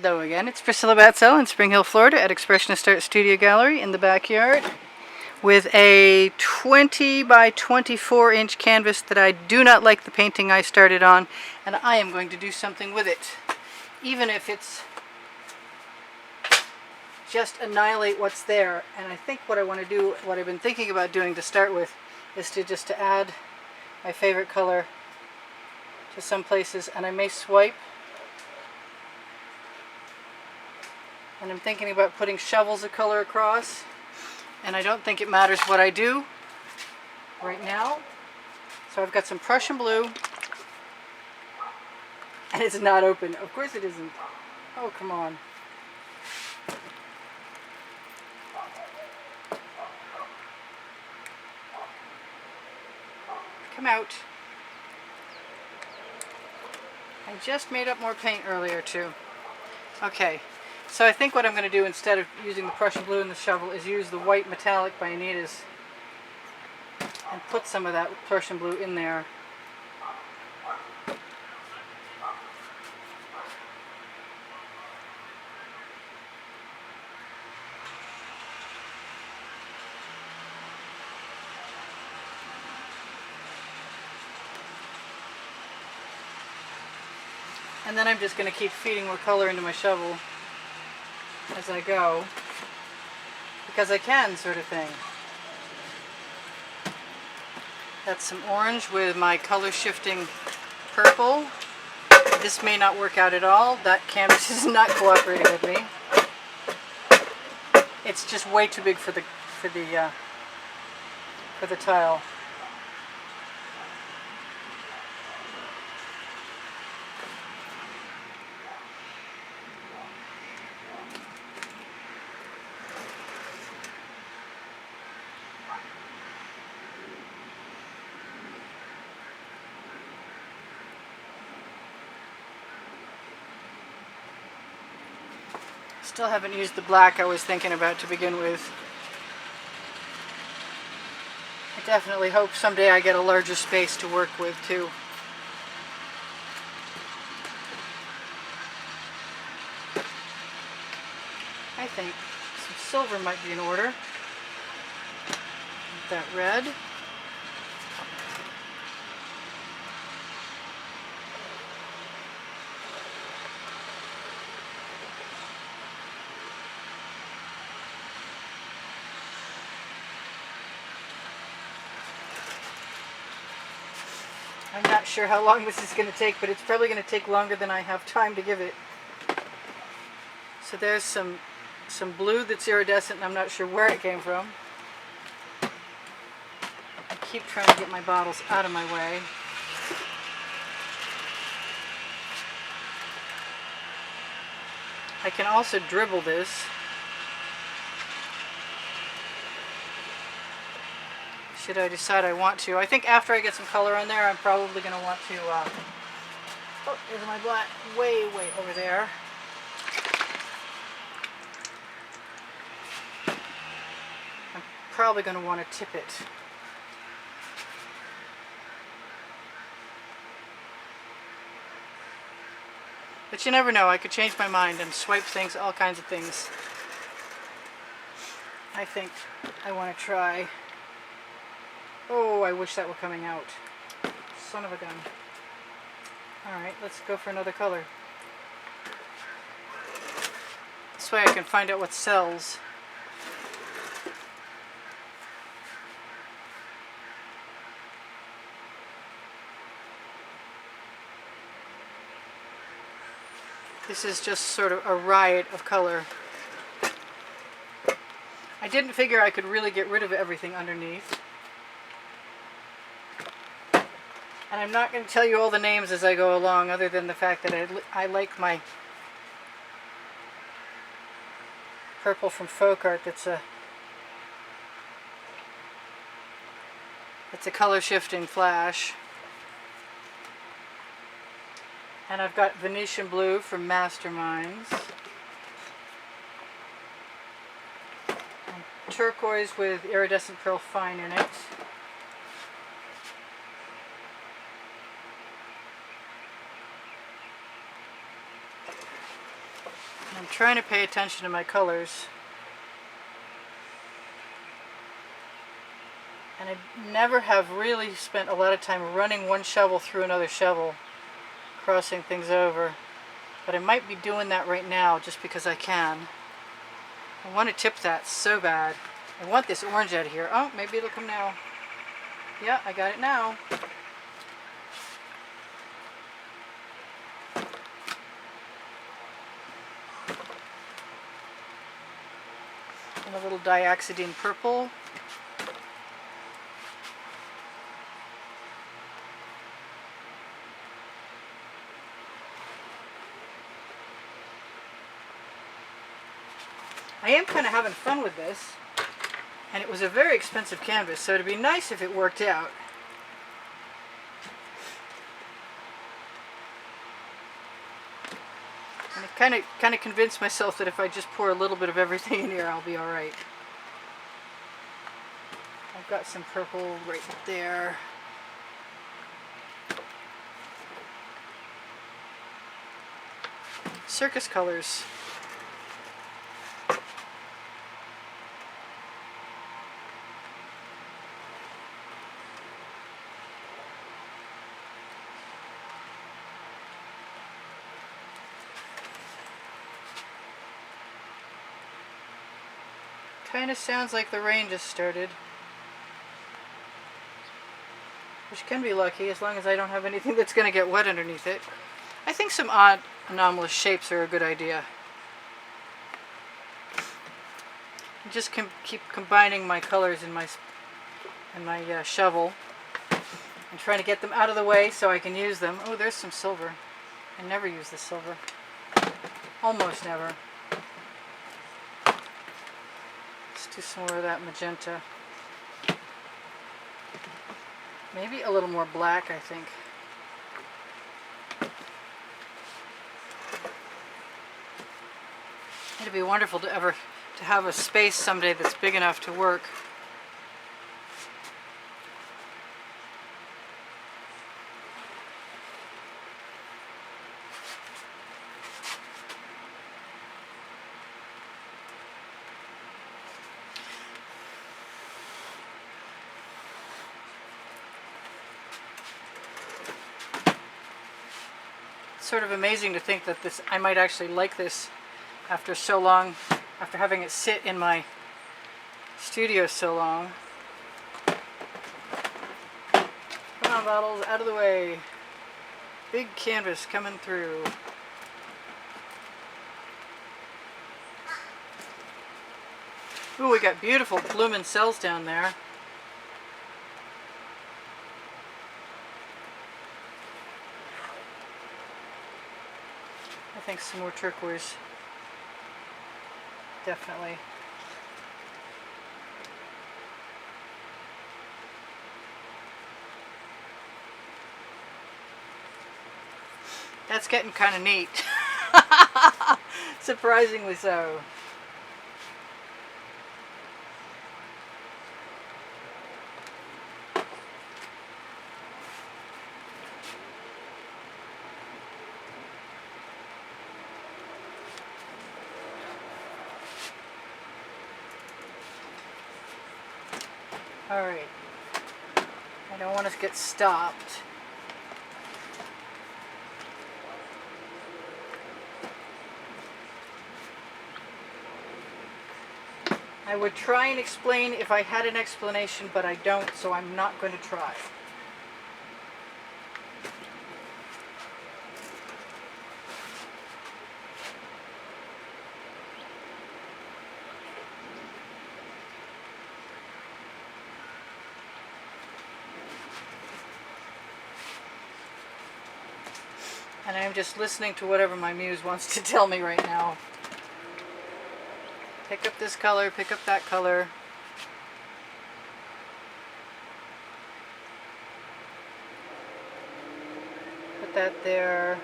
Hello again, it's Priscilla Batzell in Spring Hill, Florida at Expressionist Art Studio Gallery in the backyard with a 20 by 24 inch canvas that I do not like the painting I started on, and I am going to do something with it. Even if it's just annihilate what's there. And I think what I want to do, what I've been thinking about doing to start with, is to add my favorite color to some places, and I may swipe. And I'm thinking about putting shovels of color across, and I don't think it matters what I do right now. So I've got some Prussian blue, and it's not open. Of course it isn't. Oh, come on. Come out. I just made up more paint earlier too. Okay. So I think what I'm going to do instead of using the Prussian blue and the shovel is use the white metallic by Anita's and put some of that Prussian blue in there. And then I'm just going to keep feeding more color into my shovel as I go, because I can, sort of thing. That's some orange with my color shifting purple. This may not work out at all. That canvas is not cooperating with me. It's just way too big for the tile. Still haven't used the black I was thinking about to begin with. I definitely hope someday I get a larger space to work with too. I think some silver might be in order. That red. I'm not sure how long this is going to take, but it's probably going to take longer than I have time to give it. So there's some blue that's iridescent, and I'm not sure where it came from. I keep trying to get my bottles out of my way. I can also dribble this. Should I decide I want to. I think after I get some color on there, I'm probably going to want to... oh, there's my black way over there. I'm probably going to want to tip it. But you never know. I could change my mind and swipe things, all kinds of things. I think I want to try... Oh, I wish that were coming out. Son of a gun. Alright, let's go for another color. This way I can find out what sells. This is just sort of a riot of color. I didn't figure I could really get rid of everything underneath. And I'm not going to tell you all the names as I go along, other than the fact that I like my purple from Folk Art. It's a color shifting flash. And I've got Venetian blue from Masterminds. And turquoise with iridescent pearl fine in it. I'm trying to pay attention to my colors. And I never have really spent a lot of time running one shovel through another shovel, crossing things over. But I might be doing that right now just because I can. I want to tip that so bad. I want this orange out of here. Oh, maybe it'll come now. Yeah, I got it now. And a little dioxidine purple. I am kind of having fun with this, and it was a very expensive canvas, so it'd be nice if it worked out. And I kind of convinced myself that if I just pour a little bit of everything in here, I'll be all right. I've got some purple right there. Circus colors. Kind of sounds like the rain just started, which can be lucky as long as I don't have anything that's going to get wet underneath it. I think some odd anomalous shapes are a good idea. Just keep combining my colors in my shovel and trying to get them out of the way so I can use them. Oh, there's some silver. I never use the silver. Almost never. Let's do some more of that magenta. Maybe a little more black, I think. It'd be wonderful to have a space someday that's big enough to work. It's sort of amazing to think that I might actually like this after so long, after having it sit in my studio so long. Come on, bottles, out of the way. Big canvas coming through. Ooh, we got beautiful blooming cells down there. I think some more turquoise. Definitely. That's getting kind of neat. Surprisingly so. Alright, I don't want to get stopped. I would try and explain if I had an explanation, but I don't, so I'm not going to try. And I'm just listening to whatever my muse wants to tell me right now. Pick up this color, pick up that color. Put that there.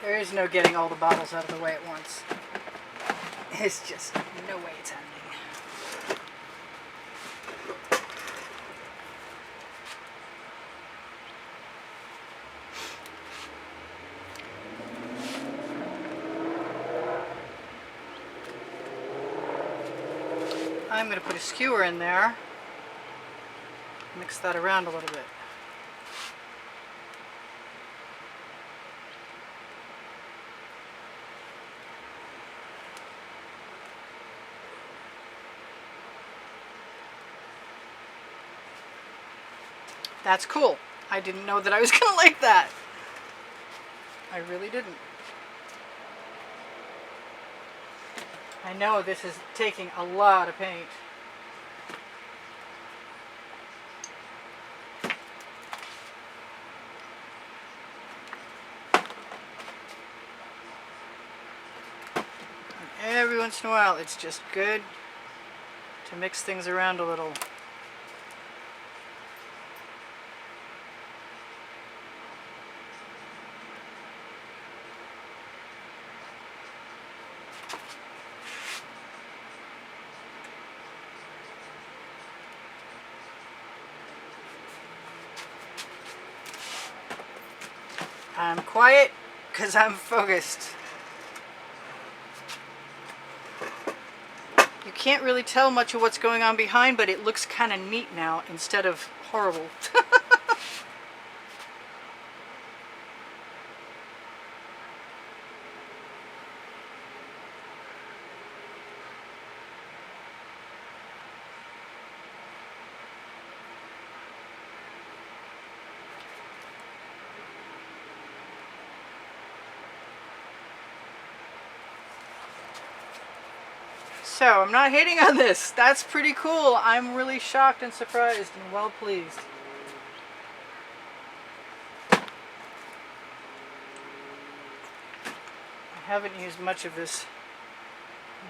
There is no getting all the bottles out of the way at once. It's just no way it's happening. I'm going to put a skewer in there. Mix that around a little bit. That's cool. I didn't know that I was going to like that. I really didn't. I know this is taking a lot of paint. And every once in a while, it's just good to mix things around a little. I'm quiet because I'm focused. You can't really tell much of what's going on behind, but it looks kind of neat now instead of horrible. So, I'm not hating on this. That's pretty cool. I'm really shocked and surprised and well pleased. I haven't used much of this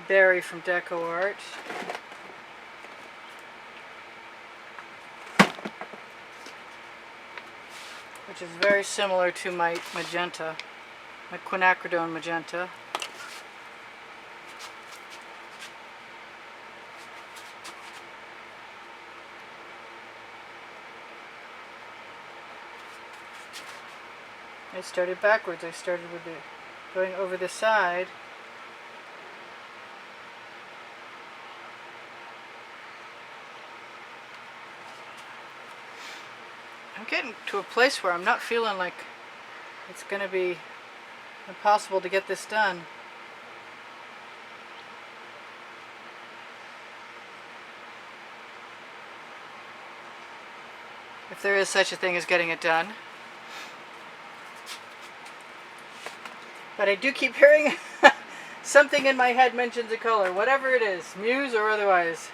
berry from Deco Art. Which is very similar to my magenta, my quinacridone magenta. I started backwards. I started with the going over the side. I'm getting to a place where I'm not feeling like it's going to be impossible to get this done. If there is such a thing as getting it done. But I do keep hearing something in my head mentions a color, whatever it is, Muse or otherwise.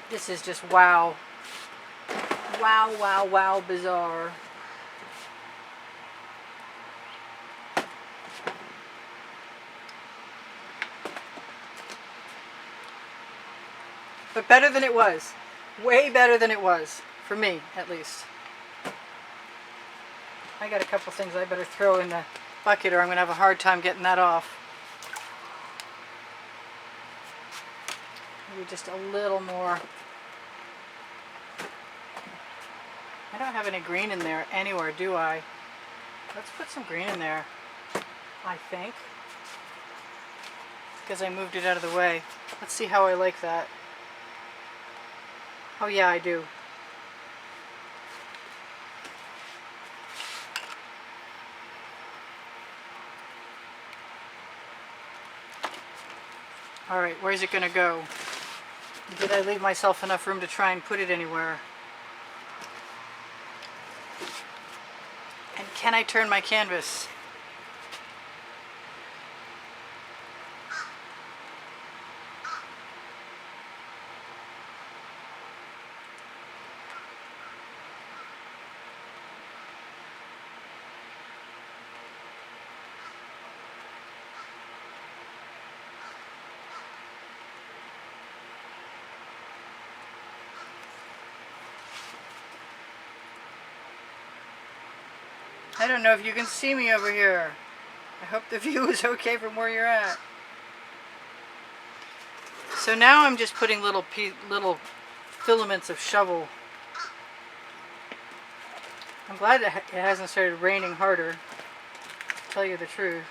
This is just wow. Wow, wow, wow, bizarre. But better than it was. Way better than it was. For me, at least. I got a couple things I better throw in the bucket or I'm going to have a hard time getting that off. Maybe just a little more. I don't have any green in there anywhere, do I? Let's put some green in there, I think. Because I moved it out of the way. Let's see how I like that. Oh yeah, I do. Alright, where's it going to go? Did I leave myself enough room to try and put it anywhere? And can I turn my canvas? I don't know if you can see me over here. I hope the view is okay from where you're at. So now I'm just putting little filaments of shovel. I'm glad it hasn't started raining harder, to tell you the truth.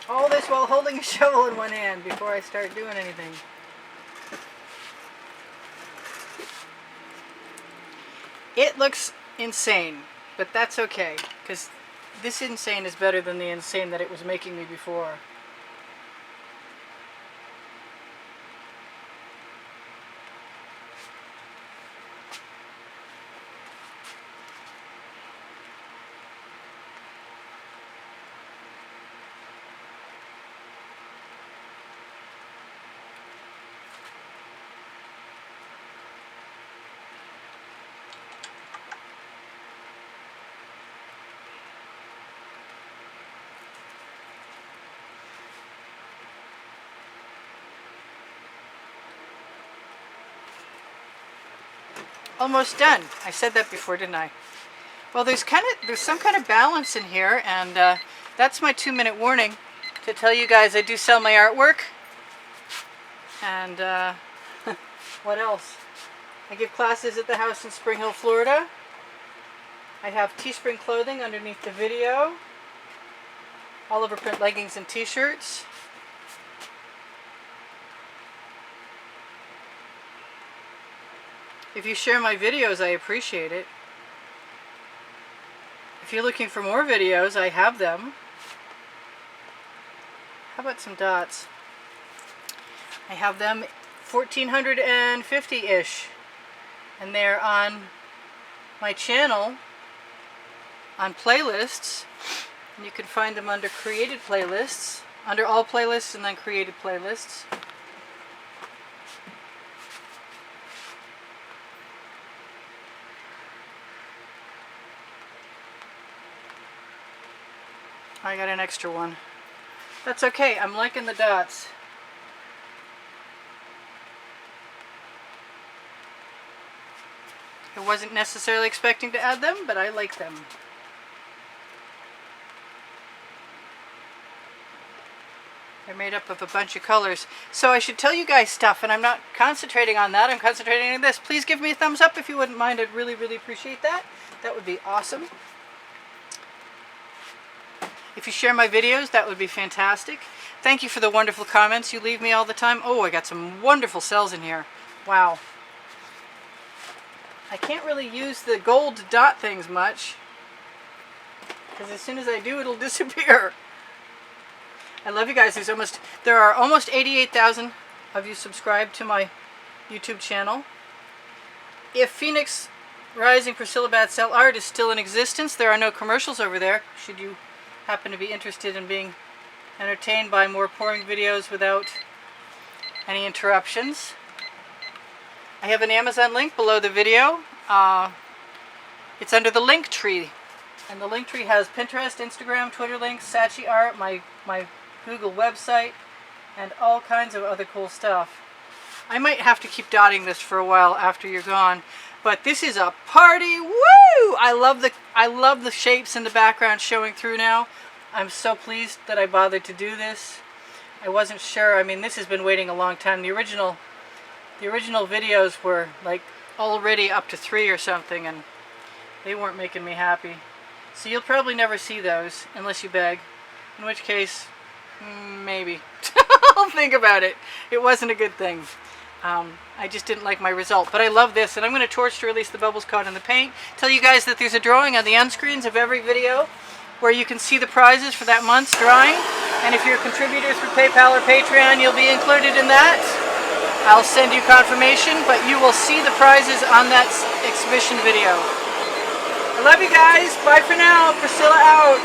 All this while holding a shovel in one hand before I start doing anything. It looks insane, but that's okay, because this insane is better than the insane that it was making me before. Almost done. I said that before, didn't I? Well, there's some kind of balance in here, and that's my 2-minute warning to tell you guys I do sell my artwork. And what else? I give classes at the house in Spring Hill, Florida. I have Teespring clothing underneath the video. Oliver print leggings and t-shirts. If you share my videos, I appreciate it. If you're looking for more videos, I have them. How about some dots? I have them 1450-ish. And they're on my channel on playlists. And you can find them under created playlists, under all playlists and then created playlists. I got an extra one. That's okay, I'm liking the dots. I wasn't necessarily expecting to add them, but I like them. They're made up of a bunch of colors. So I should tell you guys stuff, and I'm not concentrating on that, I'm concentrating on this. Please give me a thumbs up if you wouldn't mind, I'd really, really appreciate that. That would be awesome. If you share my videos, that would be fantastic. Thank you for the wonderful comments you leave me all the time. Oh, I got some wonderful cells in here. Wow. I can't really use the gold dot things much, because as soon as I do, it'll disappear. I love you guys. There are almost 88,000 of you subscribed to my YouTube channel. If Phoenix Rising Priscilla Batzell art is still in existence, there are no commercials over there, should you happen to be interested in being entertained by more pouring videos without any interruptions. I have an Amazon link below the video. It's under the link tree, and the link tree has Pinterest, Instagram, Twitter links, Saatchi art, my Google website, and all kinds of other cool stuff. I might have to keep dotting this for a while after you're gone, but this is a party. Woo! I love the shapes in the background showing through now. I'm so pleased that I bothered to do this. I wasn't sure. I mean, this has been waiting a long time. The original videos were like already up to 3 or something, and they weren't making me happy. So you'll probably never see those unless you beg, in which case maybe. I'll think about it. It wasn't a good thing. I just didn't like my result, but I love this, and I'm going to torch to release the bubbles caught in the paint. Tell you guys that there's a drawing on the end screens of every video where you can see the prizes for that month's drawing, and if you're a contributor through PayPal or Patreon, you'll be included in that. I'll send you confirmation, but you will see the prizes on that exhibition video. I love you guys. Bye for now. Priscilla out.